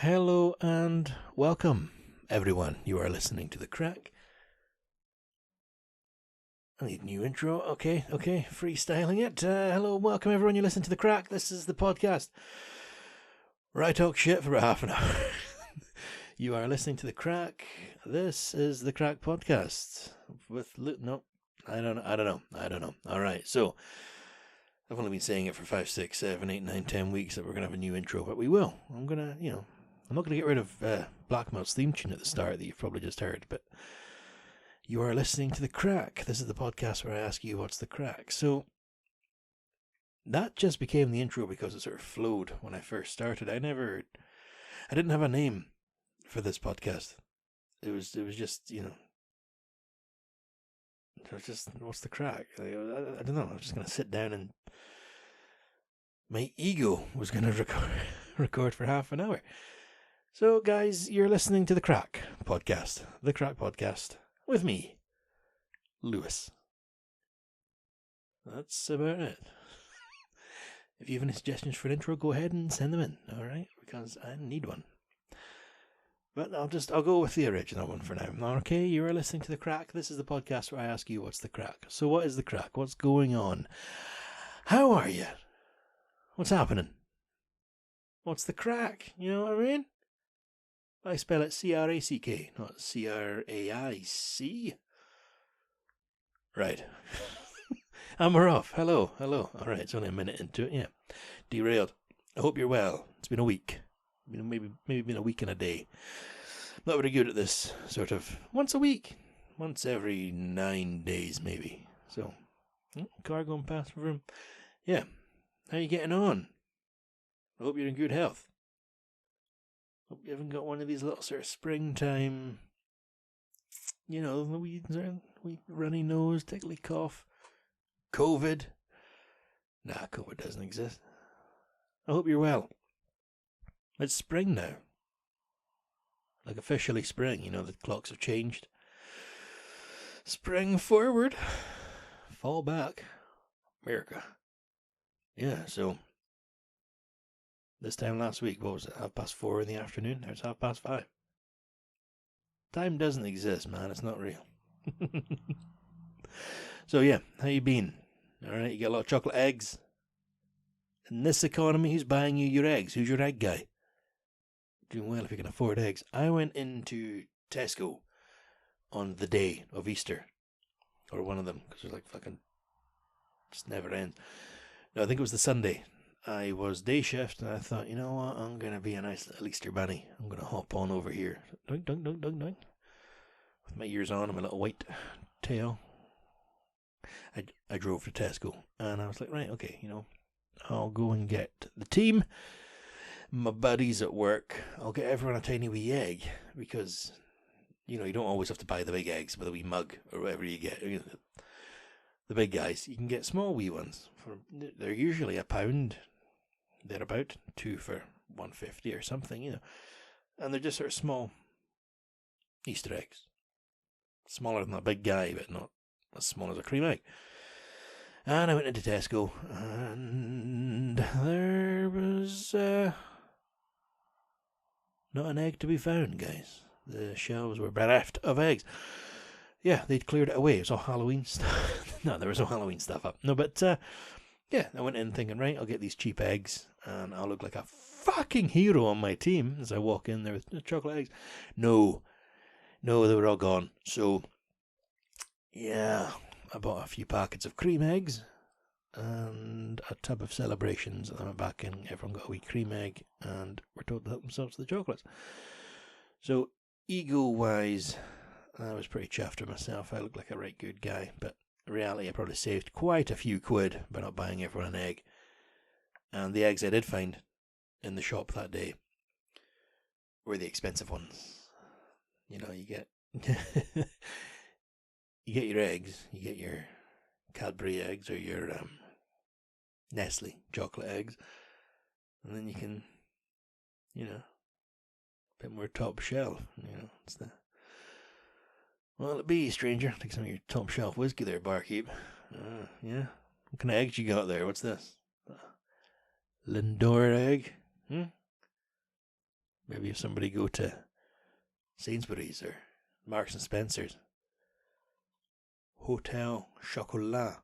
Hello and welcome, everyone. You are listening to The Crack. I need a new intro. Okay. Freestyling it. Hello, welcome, everyone. You listen to The Crack. This is the podcast where I talk shit for about half an hour. You are listening to The Crack. This is The Crack Podcast with no, I don't know. All right, so I've only been saying it for 5, 6, 7, 8, 9, 10 weeks that we're gonna have a new intro, but we will. I'm not gonna get rid of Blackmail's theme tune at the start that you've probably just heard, but you are listening to The Crack. This is the podcast where I ask you what's the crack. So that just became the intro because it sort of flowed when I first started. I didn't have a name for this podcast. It was just, it was just, what's the crack? I don't know. I was just going to sit down and my ego was going to record for half an hour. So, guys, you're listening to The Crack Podcast. The Crack Podcast with me, Lewis. That's about it. If you have any suggestions for an intro, go ahead and send them in, alright? Because I need one. But I'll go with the original one for now. Okay, you are listening to The Crack. This is the podcast where I ask you what's the crack. So what is the crack? What's going on? How are you? What's happening? What's the crack? You know what I mean? I spell it C-R-A-C-K, not C-R-A-I-C. Right. And we're off. Hello. Alright, it's only a minute into it, yeah. Derailed. I hope you're well. It's been a week. Maybe been a week and a day. Not very good at this sort of once a week. Once every 9 days, maybe. So, car going past the room. Yeah. How you getting on? I hope you're in good health. Hope you haven't got one of these little sort of springtime, the wee runny nose, tickly cough. COVID. Nah, COVID doesn't exist. I hope you're well. It's spring now. Like officially spring, the clocks have changed. Spring forward. Fall back. America. Yeah, so this time last week, what was it, 4:30 in the afternoon? Now it's 5:30. Time doesn't exist, man. It's not real. So yeah, how you been? Alright, you got a lot of chocolate eggs? In this economy, who's buying you your eggs? Who's your egg guy? Doing well if you can afford eggs. I went into Tesco on the day of Easter. Or one of them, because there's like fucking, just never ends. No, I think it was the Sunday. I was day shift, and I thought, you know what, I'm going to be a nice little Easter bunny. I'm going to hop on over here. Doink, doink, doink, doink, doink. With my ears on and my little white tail. I drove to Tesco, and I was like, right, okay, I'll go and get the team, my buddies at work. I'll get everyone a tiny wee egg, because, you don't always have to buy the big eggs with a wee mug, or whatever you get. The big guys, you can get small wee ones. They're usually £1. They're about 2 for $1.50 or something, and they're just sort of small Easter eggs. Smaller than a big guy, but not as small as a cream egg. And I went into Tesco, and there was not an egg to be found, guys. The shelves were bereft of eggs. Yeah, they'd cleared it away. It was all Halloween stuff. No, there was no Halloween stuff up. No, but yeah, I went in thinking, right, I'll get these cheap eggs, and I'll look like a fucking hero on my team as I walk in there with chocolate eggs. No, they were all gone. So, yeah, I bought a few packets of cream eggs and a tub of Celebrations, and I went back in. Everyone got a wee cream egg, and were told to help themselves to the chocolates. So, ego-wise, I was pretty chuffed with myself. I looked like a right good guy, but in reality, I probably saved quite a few quid by not buying everyone an egg. And the eggs I did find in the shop that day were the expensive ones. You get you get your eggs, you get your Cadbury eggs or your Nestle chocolate eggs, and then you can, a bit more top shelf. It's the well, it be, stranger. Take some of your top shelf whiskey there, barkeep. Yeah. What kind of eggs you got there? What's this? Lindor egg? Maybe if somebody go to Sainsbury's or Marks and Spencer's. Hotel Chocolat.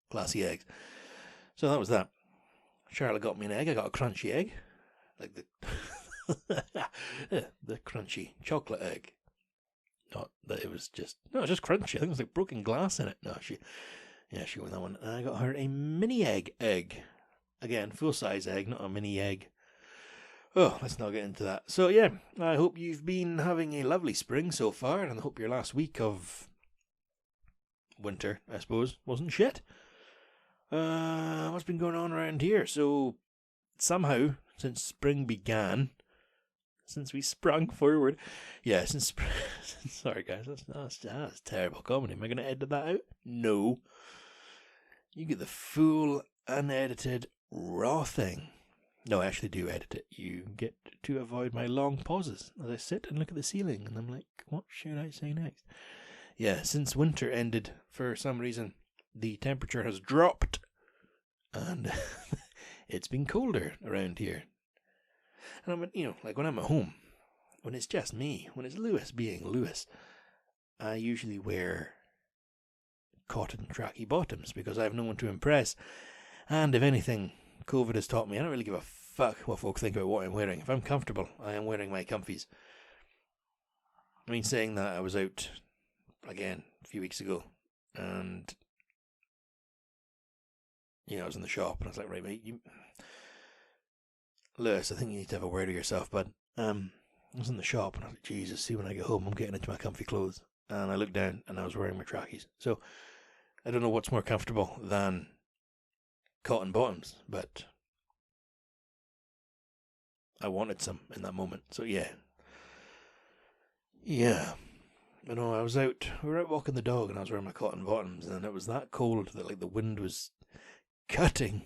Classy eggs. So that was that. Charlotte got me an egg. I got a crunchy egg. Like the crunchy chocolate egg. Not that it was just... No, it was just crunchy. I think it was like broken glass in it. No, she won that one. And I got her a mini egg. Again, full-size egg, not a mini egg. Oh, let's not get into that. So, yeah, I hope you've been having a lovely spring so far, and I hope your last week of winter, I suppose, wasn't shit. What's been going on around here? So, somehow, since spring began, since we sprung forward, sorry guys, that's terrible comedy. Am I going to edit that out? No. You get the full, unedited, raw thing. No, I actually do edit it. You get to avoid my long pauses as I sit and look at the ceiling, and I'm like, what should I say next? Yeah, since winter ended, for some reason, the temperature has dropped, and it's been colder around here. And I'm, like when I'm at home, when it's just me, when it's Lewis being Lewis, I usually wear cotton tracky bottoms because I have no one to impress. And if anything, COVID has taught me I don't really give a fuck what folk think about what I'm wearing. If I'm comfortable, I am wearing my comfies. I mean, saying that, I was out again a few weeks ago, and I was in the shop, and I was like, right, mate, Lewis, I think you need to have a word with yourself, but I was in the shop, and I was like, Jesus, see, when I get home, I'm getting into my comfy clothes, and I looked down, and I was wearing my trackies. So I don't know what's more comfortable than cotton bottoms, but I wanted some in that moment. So yeah. I know, we were out walking the dog, and I was wearing my cotton bottoms, and it was that cold that like the wind was cutting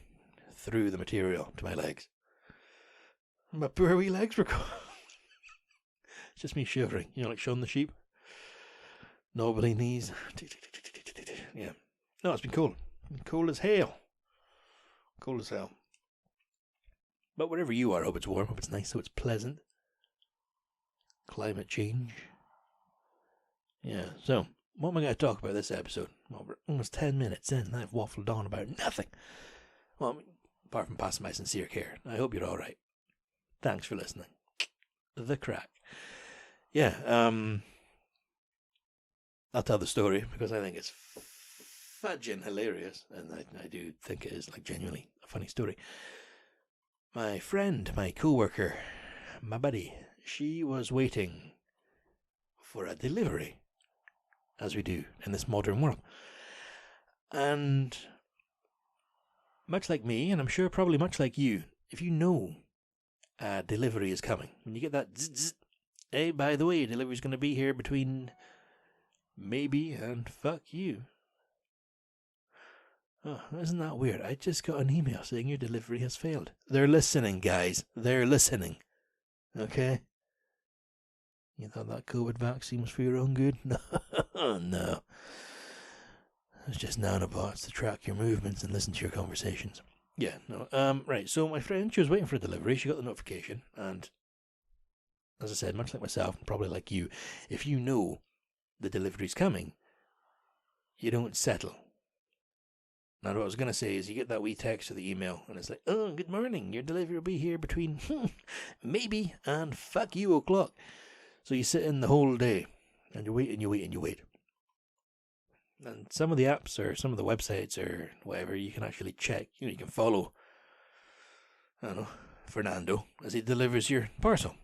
through the material to my legs. My poor wee legs were cold. It's just me shivering, like Shaun the Sheep. Knobbly knees. Yeah. No, it's been cold. Cold as hell. Cold as hell. But wherever you are, I hope it's warm, hope it's nice, hope it's pleasant. Climate change. Yeah, so, what am I going to talk about this episode? Well, we're almost 10 minutes in, and I've waffled on about nothing. Well, apart from passing my sincere care. I hope you're alright. Thanks for listening. The crack. Yeah, I'll tell the story, because I think it's fudging hilarious, and I do think it is, like, genuinely a funny story. My friend, my co-worker, my buddy, she was waiting for a delivery, as we do in this modern world. And much like me, and I'm sure probably much like you, if you know a delivery is coming, when you get that zzz, hey, by the way, delivery's going to be here between maybe and fuck you. Oh, isn't that weird? I just got an email saying your delivery has failed. They're listening, guys. They're listening. Okay? You thought that COVID vaccine was for your own good? No. No. It's just nanobots to track your movements and listen to your conversations. Yeah, no. Right, so my friend, she was waiting for a delivery. She got the notification, and as I said, much like myself, and probably like you, if you know the delivery's coming, you don't settle. Now, what I was going to say is you get that wee text or the email, and it's like, oh, good morning, your delivery will be here between maybe and fuck you o'clock. So you sit in the whole day, and you wait and you wait and you wait. And some of the apps or some of the websites or whatever, you can actually check. You can follow, I don't know, Fernando as he delivers your parcel.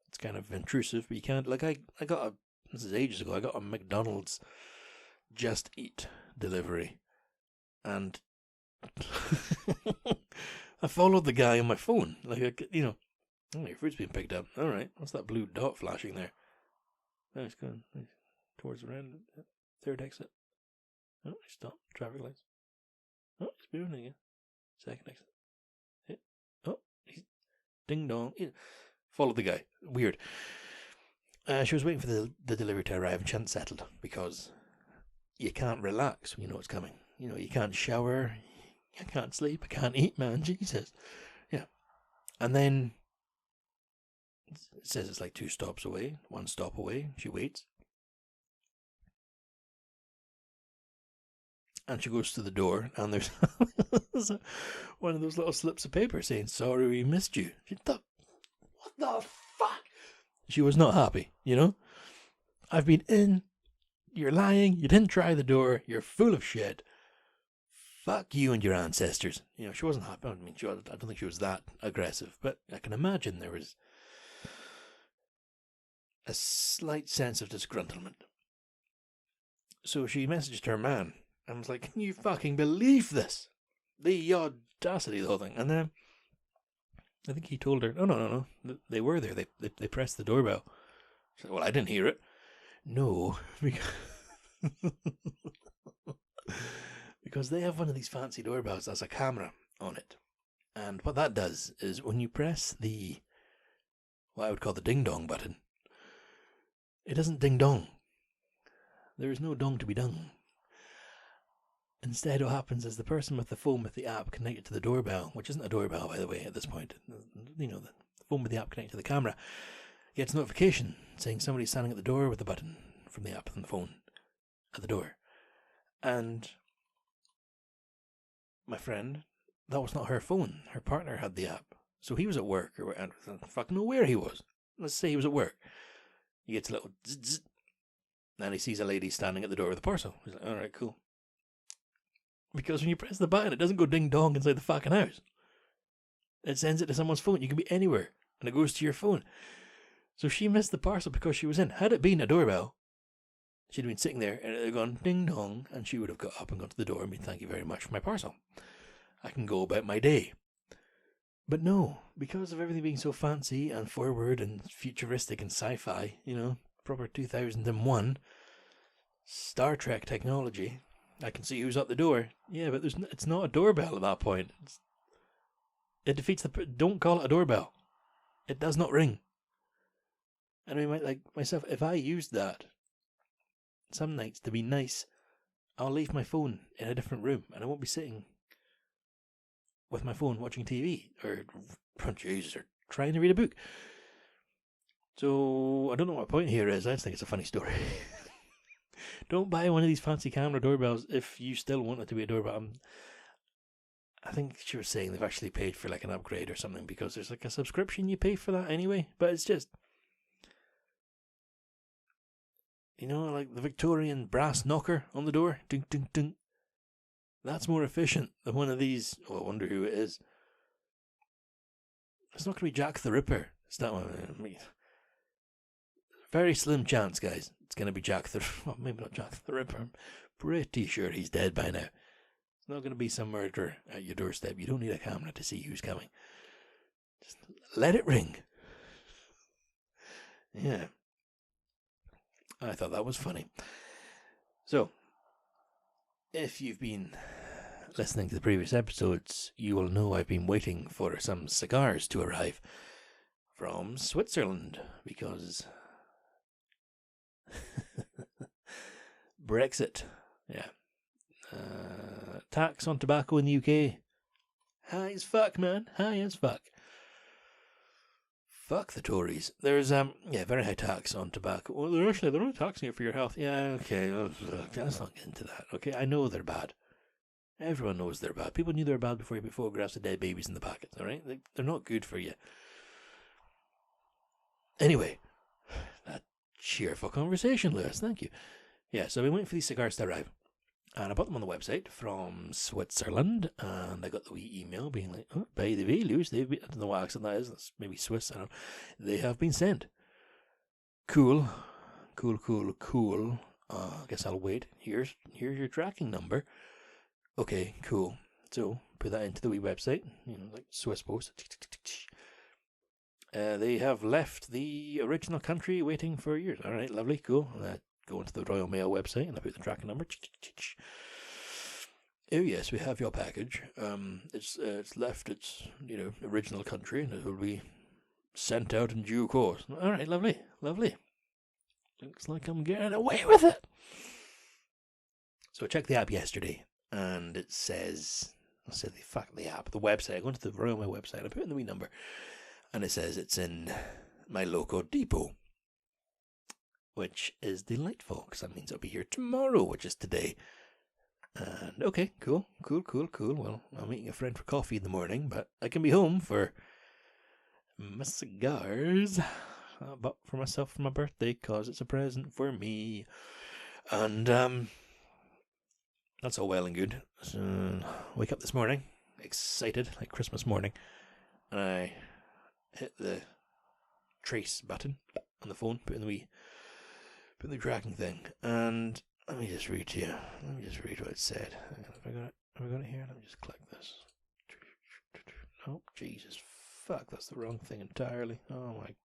It's kind of intrusive, but you can't. Like, this is ages ago, I got a McDonald's Just Eat delivery. And I followed the guy on my phone. Like, oh, your food's being picked up. All right, what's that blue dot flashing there? Oh, it's going towards the round. Third exit. Oh, stop. Traffic lights. Oh, it's moving again. Second exit. Yeah. Oh, he's ding dong. Yeah. Followed the guy. Weird. She was waiting for the delivery to arrive, and she hadn't settled because you can't relax when you know it's coming. You can't shower, you can't sleep, I can't eat, man, Jesus. Yeah. And then It says it's like 2 stops away, 1 stop away. She waits. And she goes to the door, and there's one of those little slips of paper saying, "Sorry we missed you." She thought, what the fuck? She was not happy, you know? I've been in, you're lying, you didn't try the door, you're full of shit. Fuck you and your ancestors. You know, she wasn't happy. I mean, I don't think she was that aggressive, but I can imagine there was a slight sense of disgruntlement. So she messaged her man and was like, "Can you fucking believe this? The audacity of the whole thing." And then I think he told her, no, they were there. They pressed the doorbell. She said, "Well, I didn't hear it." No, because they have one of these fancy doorbells that's a camera on it. And what that does is when you press what I would call the ding-dong button, it doesn't ding-dong. There is no dong to be done. Instead, what happens is the person with the phone with the app connected to the doorbell, which isn't a doorbell, by the way, at this point, you know, the phone with the app connected to the camera, gets a notification saying somebody's standing at the door with the button from the app and the phone at the door. And my friend, that was not her phone. Her partner had the app. So he was at work, or I don't fucking know where he was. Let's say he was at work. He gets a little zzz, and he sees a lady standing at the door with a parcel. He's like, "Alright, cool." Because when you press the button, it doesn't go ding-dong inside the fucking house. It sends it to someone's phone. You can be anywhere, and it goes to your phone. So she missed the parcel because she was in. Had it been a doorbell, she'd been sitting there, and it had gone ding-dong, and she would have got up and gone to the door and been, "Thank you very much for my parcel. I can go about my day." But no, because of everything being so fancy and forward and futuristic and sci-fi, you know, proper 2001 Star Trek technology, I can see who's at the door. Yeah, but it's not a doorbell at that point. It defeats don't call it a doorbell. It does not ring. And I might, like myself, if I used that some nights to be nice, I'll leave my phone in a different room and I won't be sitting with my phone watching TV or trying to read a book. So I don't know what my point here is. I just think it's a funny story. Don't buy one of these fancy camera doorbells if you still want it to be a doorbell. I think she was saying they've actually paid for like an upgrade or something because there's like a subscription you pay for that anyway. But it's just, you know, like the Victorian brass knocker on the door. Ding, ding, ding. That's more efficient than one of these. Oh, I wonder who it is. It's not going to be Jack the Ripper. It's that one. I mean, very slim chance, guys. It's going to be Jack the... Well, maybe not Jack the Ripper. I'm pretty sure he's dead by now. It's not going to be some murderer at your doorstep. You don't need a camera to see who's coming. Just let it ring. Yeah. I thought that was funny. So, if you've been listening to the previous episodes, you will know I've been waiting for some cigars to arrive from Switzerland because Brexit, yeah. Tax on tobacco in the UK, high as fuck, man, high as fuck. Fuck the Tories. There's very high tax on tobacco. Well, they're only taxing it for your health. Yeah, okay, let's not get into that. Okay, I know they're bad. Everyone knows they're bad. People knew they were bad before you put photographs of dead babies in the packets. All right, they're not good for you. Anyway, that cheerful conversation, Lewis. Thank you. Yeah, so we went for these cigars to arrive. And I bought them on the website from Switzerland, and I got the wee email being like, "Oh, by the way, Lewis, I don't know what accent that is, that's maybe Swiss, I don't know. They have been sent." Cool. I guess I'll wait. Here's your tracking number. Okay, cool. So, put that into the wee website, you know, like Swiss Post. They have left the original country waiting for years. All right, lovely, cool. Go into the Royal Mail website and I put the tracking number. Oh yes, we have your package. It's left its original country and it will be sent out in due course. All right, lovely. Looks like I'm getting away with it. So I checked the app yesterday and it says, the app, the website. I go into the Royal Mail website. I put in the wee number and it says it's in my local depot, which is delightful because that means I'll be here tomorrow, which is today. And okay, cool. Well, I'm meeting a friend for coffee in the morning, but I can be home for my cigars. I bought for myself for my birthday because it's a present for me. And that's all well and good. So, wake up this morning, excited, like Christmas morning, and I hit the trace button on the phone, put in the tracking thing, and let me just read to you. Let me just read what it said. Have I got it here? Let me just click this. Oh, Jesus, fuck, that's the wrong thing entirely. Oh my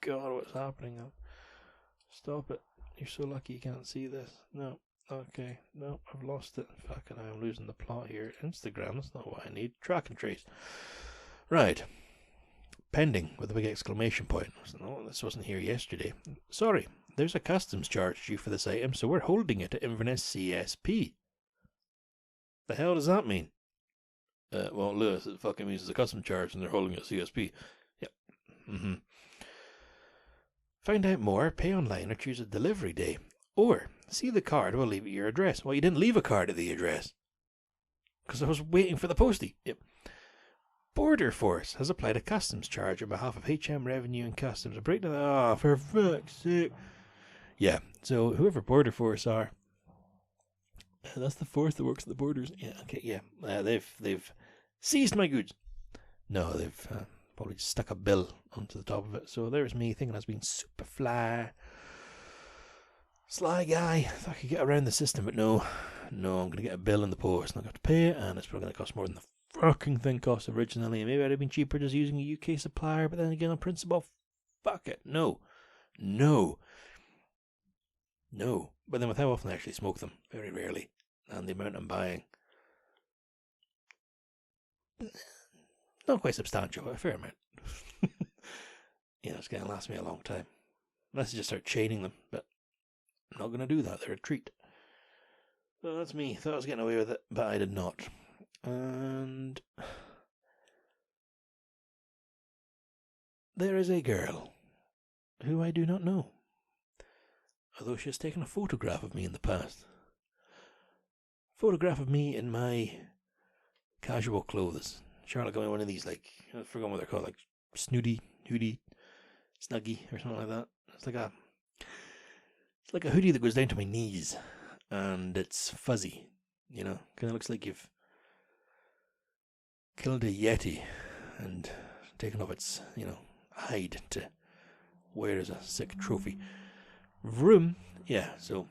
God, what's happening? Stop it. You're so lucky you can't see this. No. Okay. No, I've lost it. Fucking I'm losing the plot here. Instagram, that's not what I need. Track and trace. Right. Pending with a big exclamation point. No, this wasn't here yesterday. Sorry, there's a customs charge due for this item, so we're holding it at Inverness CSP. The hell does that mean? Well, Lewis, it fucking means it's a customs charge and they're holding it at CSP. Yep. Find out more, pay online or choose a delivery day. Or, see the card, we'll leave at your address. Well, you didn't leave a card at the address. Because I was waiting for the postie. Yep. Border Force has applied a customs charge on behalf of HM Revenue and Customs. A breakdown. Ah, for fuck's sake. Yeah, so whoever Border Force are, that's the force that works at the borders. Yeah, okay, yeah. They've seized my goods. No, they've probably just stuck a bill onto the top of it. So there's me thinking I was being super fly. Sly guy. Thought I could get around the system, but no, I'm going to get a bill in the post and I'm going to have to pay it, and it's probably going to cost more than the fucking thing cost originally. Maybe I'd have been cheaper just using a UK supplier, but then again, on principle, fuck it. No. But then with how often I actually smoke them, very rarely, and the amount I'm buying, not quite substantial, but a fair amount. It's going to last me a long time. Unless I just start chaining them, but I'm not going to do that. They're a treat. So that's me. Thought I was getting away with it, but I did not. And there is a girl who I do not know, although she has taken a photograph of me in the past. Photograph of me in my casual clothes. Charlotte got me one of these, like, I forgot what they're called, like snooty, hoodie, snuggie, or something like that. It's like a hoodie that goes down to my knees, and it's fuzzy, kind of looks like you've killed a yeti and taken off its, hide to wear as a sick trophy. Vroom. Yeah, so.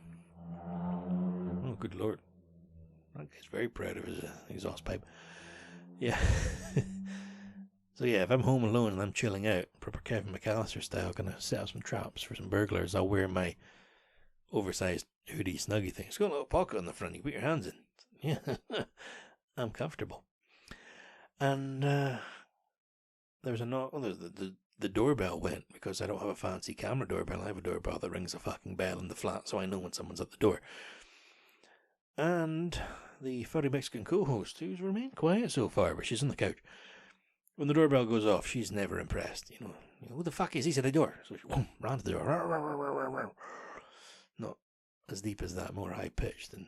Oh, good lord. That guy's very proud of his exhaust pipe. Yeah. So yeah, if I'm home alone and I'm chilling out, proper Kevin McAllister style, gonna set up some traps for some burglars, I'll wear my oversized hoodie snuggie thing. It's got a little pocket on the front, you put your hands in. Yeah. I'm comfortable. And there was a knock. The doorbell went because I don't have a fancy camera doorbell. I have a doorbell that rings a fucking bell in the flat, so I know when someone's at the door. And the furry Mexican co-host, who's remained quiet so far, but she's on the couch. When the doorbell goes off, she's never impressed. Who the fuck is he at the door? So she ran to the door. Not as deep as that, more high pitched. And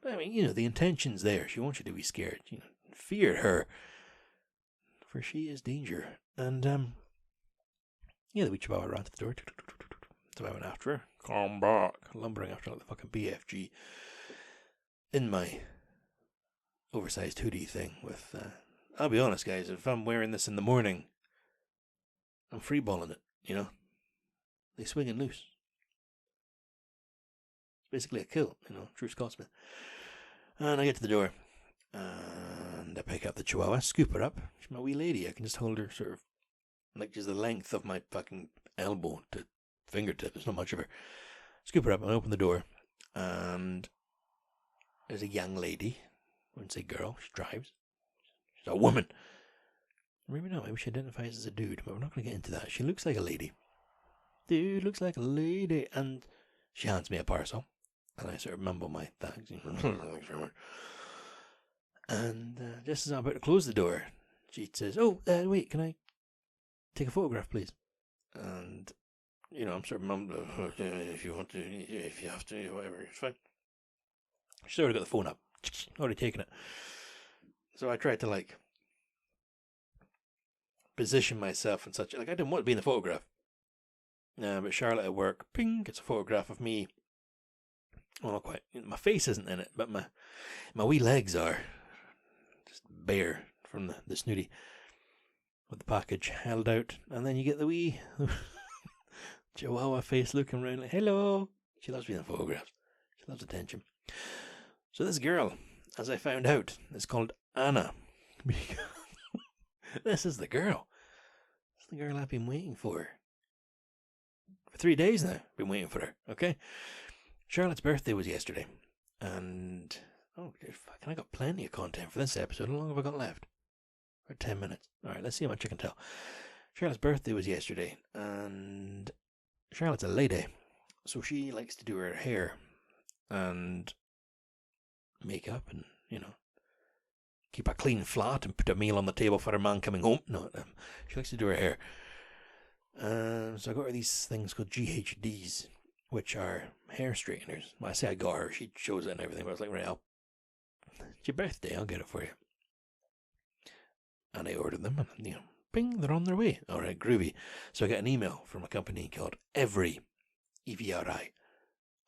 I mean, the intention's there. She wants you to be scared. Fear her, for she is danger. And the wee chihuahua ran to the door. So I went after her. Come back, lumbering after like the fucking BFG in my oversized hoodie thing with. I'll be honest, guys, if I'm wearing this in the morning, I'm freeballing it, They swing and loose. It's basically a kilt, true Scotsman. And I get to the door, and I pick up the chihuahua, scoop her up. She's my wee lady. I can just hold her sort of, like just the length of my fucking elbow to fingertip. There's not much of her. Scoop her up, and I open the door, and there's a young lady. I wouldn't say girl, she drives. She's a woman. Maybe not, maybe she identifies as a dude, but we're not going to get into that. She looks like a lady. Dude looks like a lady. And she hands me a parcel. And I sort of mumble my thanks. Thanks very much. And just as I'm about to close the door, she says, wait, can I take a photograph, please? And, you know, I'm sort of mum, if you want to, if you have to, whatever, it's fine. She's already got the phone up, already taken it. So I tried to, like, position myself in such, like, I didn't want to be in the photograph. But Charlotte at work, ping, gets a photograph of me. Well, not quite. My face isn't in it, but my wee legs are just bare from the snooty with the package held out. And then you get the wee chihuahua face looking around like, hello. She loves being in photographs. She loves attention. So this girl, as I found out, is called Anna. This is the girl. This is the girl I've been waiting for 3 days now. Been waiting for her, okay? Charlotte's birthday was yesterday, and I got plenty of content for this episode. How long have I got left? About 10 minutes. All right, let's see how much I can tell. Charlotte's birthday was yesterday, and Charlotte's a lady, so she likes to do her hair and makeup, and keep a clean flat and put a meal on the table for her man coming home. No, she likes to do her hair. So I got her these things called GHDs, which are hair straighteners. Well, I say I got her, she chose it and everything, but I was like, right, it's your birthday, I'll get it for you. And I ordered them, and, ping, they're on their way. All right, groovy. So I got an email from a company called Every, EVRI.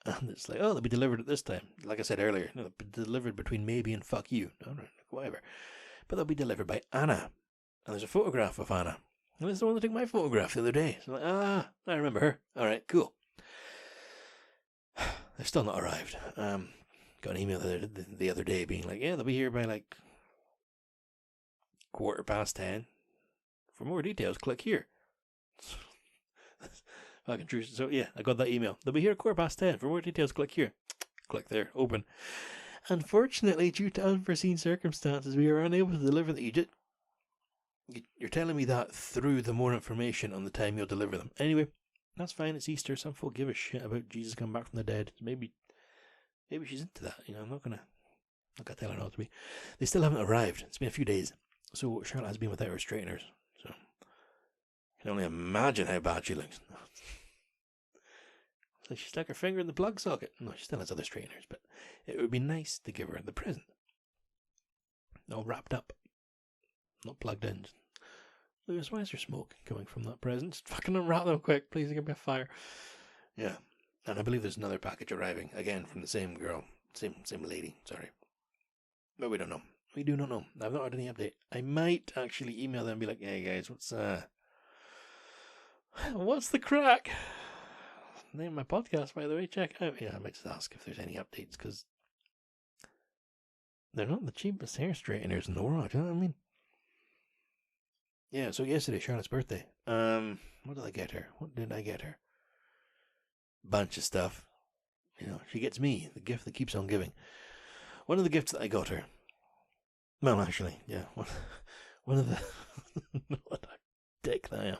And it's like, they'll be delivered at this time. Like I said earlier, they'll be delivered between maybe and fuck you. All right, whatever. But they'll be delivered by Anna. And there's a photograph of Anna. And it's the one that took my photograph the other day. So I'm like, I remember her. All right, cool. They've still not arrived. Got an email the other day being like, yeah, they'll be here by like 10:15. For more details, click here. Fucking true. So yeah, I got that email. They'll be here at 10:15. For more details, click here. Click there. Open. Unfortunately, due to unforeseen circumstances, we are unable to deliver the. You're telling me that through the more information on the time you'll deliver them. Anyway, that's fine. It's Easter. Some folk give a shit about Jesus coming back from the dead. Maybe she's into that. I'm not gonna tell her not to be. They still haven't arrived. It's been a few days. So Charlotte has been without her straighteners. So I can only imagine how bad she looks. It's like she stuck her finger in the plug socket. No, she still has other straighteners, but it would be nice to give her the present. All wrapped up. Not plugged in. Lewis, why is there smoke coming from that present? Just fucking unwrap them quick, please, give me a fire. Yeah. And I believe there's another package arriving, again, from the same girl. Same lady, sorry. But we don't know. We do not know. I've not had any update. I might actually email them and be like, hey guys, what's the crack? Name of my podcast, by the way, check out. Yeah, I might just ask if there's any updates, because they're not the cheapest hair straighteners in the world, you know what I mean? Yeah, so yesterday, Charlotte's birthday. What did I get her? Bunch of stuff. She gets me, the gift that keeps on giving. One of the gifts that I got her, well, actually, yeah, one of the, what a dick that I am.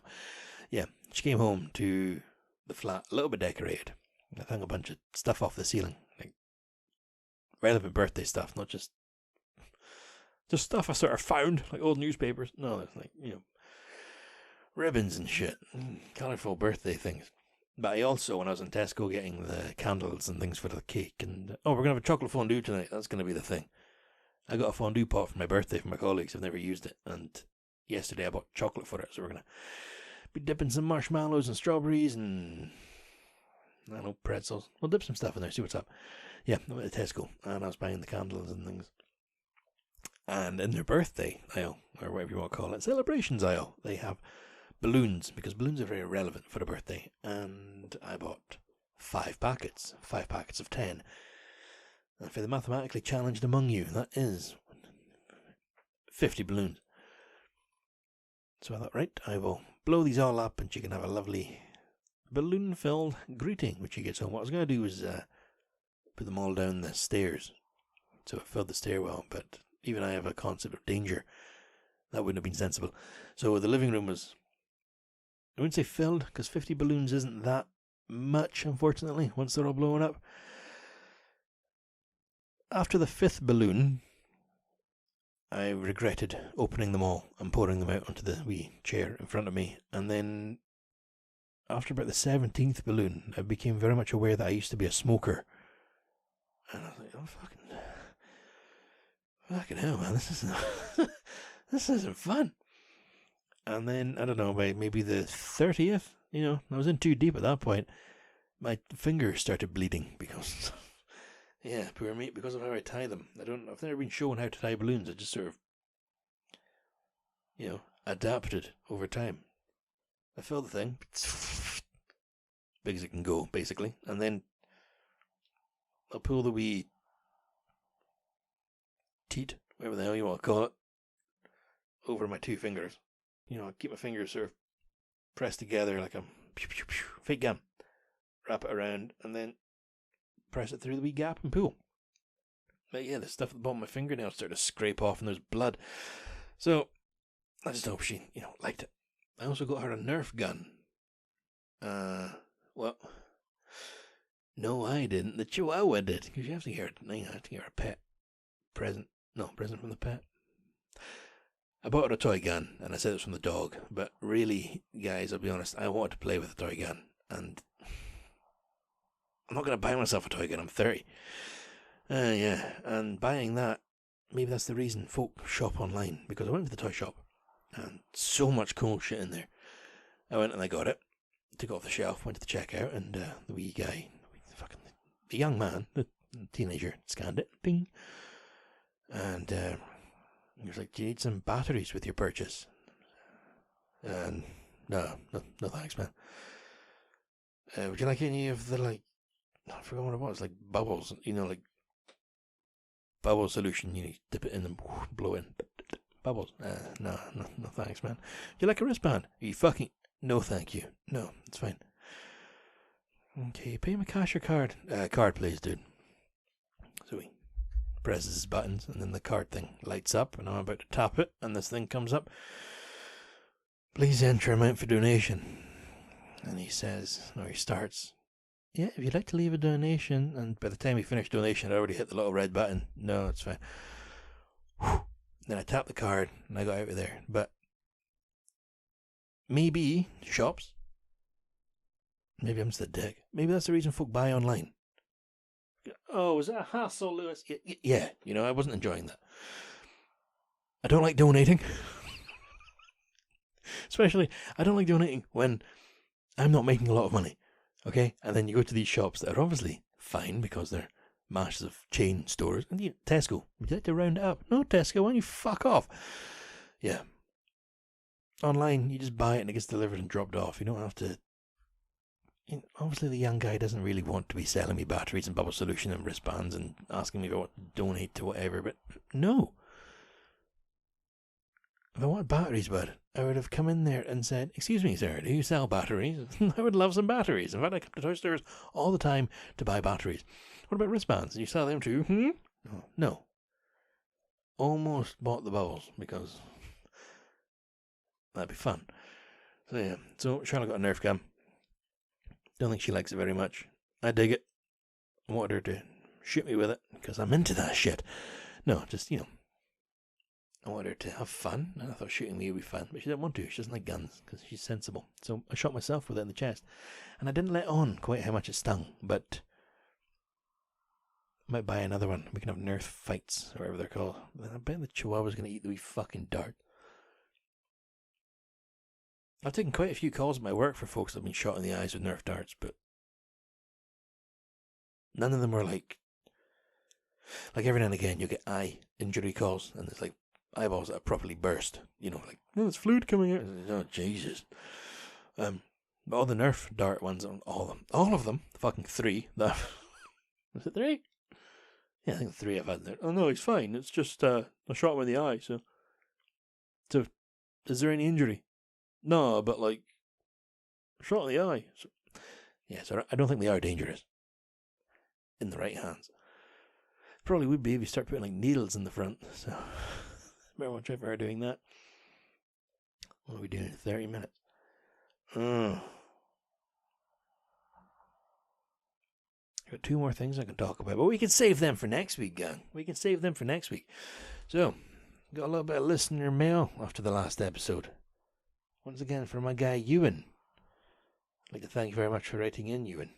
Yeah, she came home to the flat, a little bit decorated. I hung a bunch of stuff off the ceiling, like relevant birthday stuff, not just stuff I sort of found, like old newspapers. No, it's like, ribbons and shit, colourful birthday things. But I also, when I was in Tesco getting the candles and things for the cake, and we're going to have a chocolate fondue tonight, that's going to be the thing. I got a fondue pot for my birthday from my colleagues. I've never used it, and yesterday I bought chocolate for it, so we're going to be dipping some marshmallows and strawberries and, I don't know, pretzels. We'll dip some stuff in there, see what's up. Yeah, I went to Tesco, and I was buying the candles and things. And in their birthday aisle, or whatever you want to call it, celebrations aisle, they have balloons, because balloons are very relevant for a birthday. And I bought 5 packets of 10. And for the mathematically challenged among you, that is 50 balloons. So I thought, right, I will blow these all up and she can have a lovely balloon-filled greeting when she gets home. What I was going to do was put them all down the stairs, so it filled the stairwell, but even I have a concept of danger. That wouldn't have been sensible. So the living room was, I wouldn't say filled, because 50 balloons isn't that much, unfortunately, once they're all blown up. After the 5th balloon, I regretted opening them all and pouring them out onto the wee chair in front of me. And then after about the 17th balloon, I became very much aware that I used to be a smoker. And I was like, oh, fucking hell, man, this isn't fun. And then, I don't know, by maybe the 30th, I was in too deep at that point. My fingers started bleeding because, yeah, poor me, because of how I tie them. I've never been shown how to tie balloons. I just sort of, adapted over time. I fill the thing, big as it can go, basically, and then I'll pull the wee teat, whatever the hell you want to call it, over my two fingers. I keep my fingers sort of pressed together like a fake gun. Wrap it around and then press it through the wee gap and pull. But yeah, the stuff at the bottom of my fingernails started to scrape off and there's blood. So I just hope she, liked it. I also got her a Nerf gun. Well, no, I didn't. The Chihuahua did, because you have to get her a pet present. No, present from the pet. I bought her a toy gun, and I said it was from the dog. But really, guys, I'll be honest, I wanted to play with a toy gun, and I'm not going to buy myself a toy gun. I'm 30. Yeah, and buying that, maybe that's the reason folk shop online, because I went to the toy shop, and so much cool shit in there. I went and I got it, took it off the shelf, went to the checkout, and the wee guy, the young man, the teenager, scanned it, ding, and he was like, "Do you need some batteries with your purchase?" And no thanks, man. Would you like any of the, I forgot what it was, like bubbles, like bubble solution, you dip it in and blow in bubbles. No thanks, man. Do you like a wristband? Are you fucking... No, thank you. No, it's fine. Okay, pay my cash or card? Card, please, dude. So he presses his buttons, and then the card thing lights up, and I'm about to tap it, and this thing comes up. Please enter amount for donation. And he starts, yeah, if you'd like to leave a donation, and by the time he finished donation, I already hit the little red button. No, it's fine. Whew. Then I tapped the card, and I got out of there. But maybe shops, maybe I'm just a dick. Maybe that's the reason folk buy online. Oh, is that a hassle, Lewis? Yeah, I wasn't enjoying that. I don't like donating. Especially, I don't like donating when I'm not making a lot of money. Okay? And then you go to these shops that are obviously fine because they're massive chain stores. And Tesco, would you like to round it up? No, Tesco, why don't you fuck off? Yeah. Online, you just buy it and it gets delivered and dropped off. You don't have to... obviously, the young guy doesn't really want to be selling me batteries and bubble solution and wristbands and asking me if I want to donate to whatever, but no. If I want batteries, bud, I would have come in there and said, "Excuse me, sir, do you sell batteries? I would love some batteries. In fact, I come to toy stores all the time to buy batteries. What about wristbands? Do you sell them too?" No. Almost bought the bubbles because that'd be fun. So yeah, so Charlotte got a Nerf gun. Don't think she likes it very much. I dig it. I wanted her to shoot me with it because I'm into that shit. No, just, I wanted her to have fun, and I thought shooting me would be fun, but she didn't want to. She doesn't like guns because she's sensible. So I shot myself with it in the chest, and I didn't let on quite how much it stung, but I might buy another one. We can have Nerf fights, or whatever they're called. I bet the Chihuahua's going to eat the wee fucking dart. I've taken quite a few calls at my work for folks that have been shot in the eyes with Nerf darts, but none of them were like every now and again you get eye injury calls, and it's like eyeballs that are properly burst, there's fluid coming out. Oh, Jesus. But all the Nerf dart ones, all of them, fucking 3, was it 3? Yeah, I think 3 I've had there. Oh no, he's fine, it's just, I shot him in the eye, so, is there any injury? No, but shot in the eye. So, yeah, so I don't think they are dangerous in the right hands. Probably would be if you start putting needles in the front. So, better watch out for her doing that. What are we doing in 30 minutes? Got 2 more things I can talk about, but we can save them for next week, gang. We can save them for next week. So, got a little bit of listener mail after the last episode. Once again, from my guy Ewan. I'd like to thank you very much for writing in, Ewan.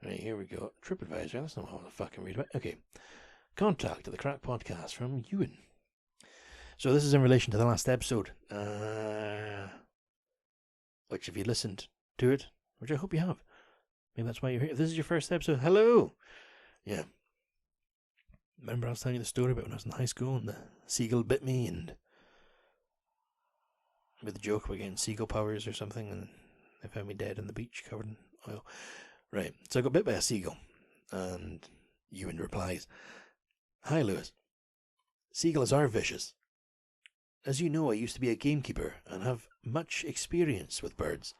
Right, here we go. TripAdvisor, that's not what I want to fucking read about. Okay. Contact at the Crack Podcast from Ewan. So this is in relation to the last episode, which if you listened to it, which I hope you have, maybe that's why you're here. If this is your first episode, hello! Yeah. Remember I was telling you the story about when I was in high school and the seagull bit me and with the joke about getting seagull powers or something and they found me dead on the beach covered in oil. Right, so I got bit by a seagull and Ewan replies, "Hi Lewis, seagulls are vicious. As you know, I used to be a gamekeeper and have much experience with birds."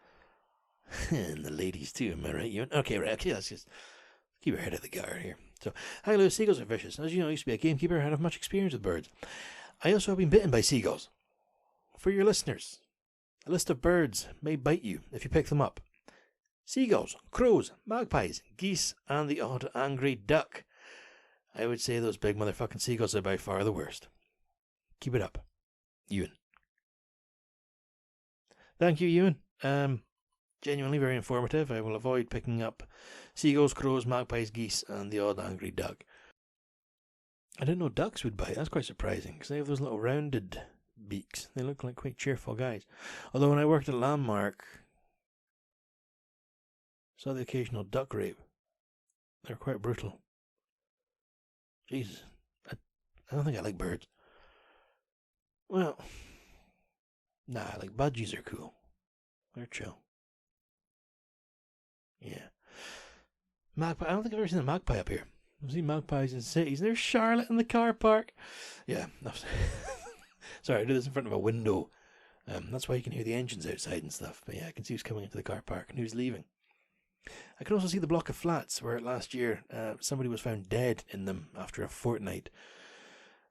And the ladies too, am I right, Ewan? Okay, right, okay, let's just keep our head out of the gutter here. So, "Hi Lewis, seagulls are vicious. As you know, I used to be a gamekeeper and have much experience with birds. I also have been bitten by seagulls. For your listeners, a list of birds may bite you if you pick them up. Seagulls, crows, magpies, geese, and the odd angry duck. I would say those big motherfucking seagulls are by far the worst. Keep it up. Ewan." Thank you, Ewan. Genuinely very informative. I will avoid picking up seagulls, crows, magpies, geese, and the odd angry duck. I didn't know ducks would bite. That's quite surprising, because they have those little rounded beaks. They look like quite cheerful guys. Although when I worked at Landmark, saw the occasional duck rape. They're quite brutal. Jesus. I don't think I like birds. Well, nah, like budgies are cool. They're chill. Yeah. Magpie. I don't think I've ever seen a magpie up here. I've seen magpies in cities. There's Charlotte in the car park. Yeah. Sorry, I did this in front of a window. That's why you can hear the engines outside and stuff. But yeah, I can see who's coming into the car park and who's leaving. I can also see the block of flats where last year somebody was found dead in them after a fortnight.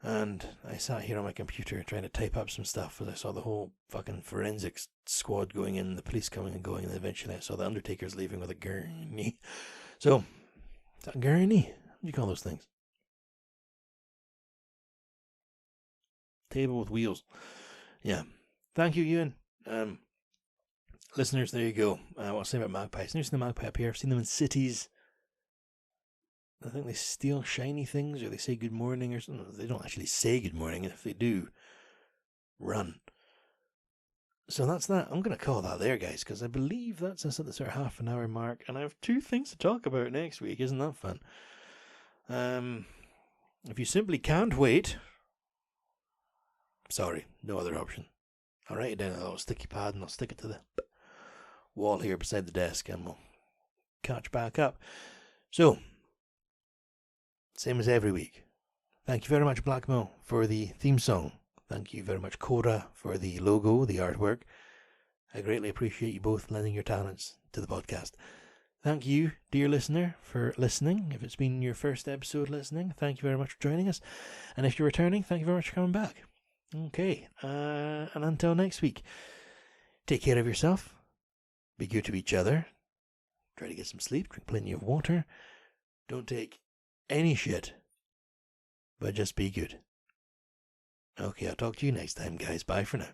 And I sat here on my computer trying to type up some stuff as I saw the whole fucking forensics squad going in, the police coming and going, and eventually I saw the undertakers leaving with a gurney. So, is that a gurney? What do you call those things? Table with wheels. Yeah. Thank you, Ewan. Listeners, there you go. What I'll say about magpies. I've never seen a magpie up here. I've seen them in cities. I think they steal shiny things or they say good morning or something. They don't actually say good morning. If they do, run. So that's that. I'm going to call that there, guys, because I believe that's us at the sort of half an hour mark. And I have 2 things to talk about next week. Isn't that fun? If you simply can't wait, sorry, no other option. I'll write it down on a little sticky pad and I'll stick it to the wall here beside the desk and we'll catch back up. So, same as every week. Thank you very much, Blackmo, for the theme song. Thank you very much, Cora, for the logo, the artwork. I greatly appreciate you both lending your talents to the podcast. Thank you, dear listener, for listening. If it's been your first episode listening, thank you very much for joining us. And if you're returning, thank you very much for coming back. Okay, and until next week, take care of yourself. Be good to each other. Try to get some sleep. Drink plenty of water. Don't take any shit, but just be good. Okay, I'll talk to you next time, guys. Bye for now.